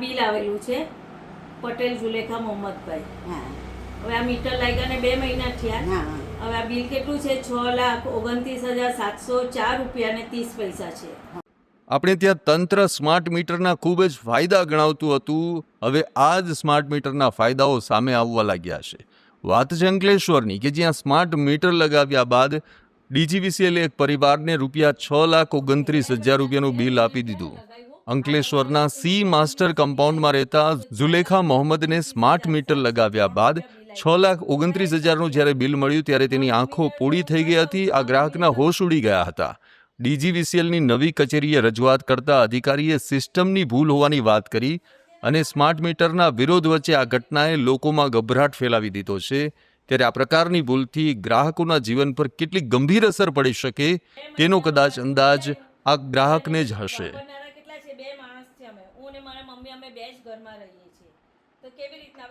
Bill આવેલું છે પટેલ જુલેખા મોહમ્મદભાઈ. હા હવે આ મીટર લાગ્યાને 2 મહિના થયા. હા હવે આ બિલ કેટલું છે? 6,29,704 રૂપિયા ને 30 પૈસા છે. આપણે ત્યાં તંત્ર સ્માર્ટ મીટરના ખૂબ જ ફાયદા ગણાવતું હતું. હવે આ જ સ્માર્ટ મીટરના ફાયદાઓ સામે આવવા લાગ્યા છે. વાત છે અંકલેશ્વરની, કે જ્યાં સ્માર્ટ મીટર લગાવ્યા બાદ ડીજીવીસીએલે એક પરિવારને ₹6,29,000 રૂપિયાનું બિલ આપી દીધું. અંકલેશ્વરના સી માસ્ટર કમ્પાઉન્ડમાં રહેતા ઝુલેખા મોહમ્મદને સ્માર્ટ મીટર લગાવ્યા બાદ 6,29,000નું જ્યારે બિલ મળ્યું ત્યારે તેની આંખો પોળી થઈ ગઈ હતી. આ ગ્રાહકના હોશ ઉડી ગયા હતા. ડીજીવીસીએલની નવી કચેરીએ રજૂઆત કરતા અધિકારીએ સિસ્ટમની ભૂલ હોવાની વાત કરી અને સ્માર્ટ મીટરના વિરોધ વચ્ચે આ ઘટનાએ લોકોમાં ગભરાટ ફેલાવી દીધો છે. ત્યારે આ પ્રકારની ભૂલથી ગ્રાહકોના જીવન પર કેટલી ગંભીર અસર પડી શકે તેનો કદાચ અંદાજ આ ગ્રાહકને જ હશે. કેટલા છે? 2 માણસ છે અમે. હું અને મારા મમ્મી, અમે 2 જ ઘરમાં રહીએ છીએ. તો કેવી રીતના?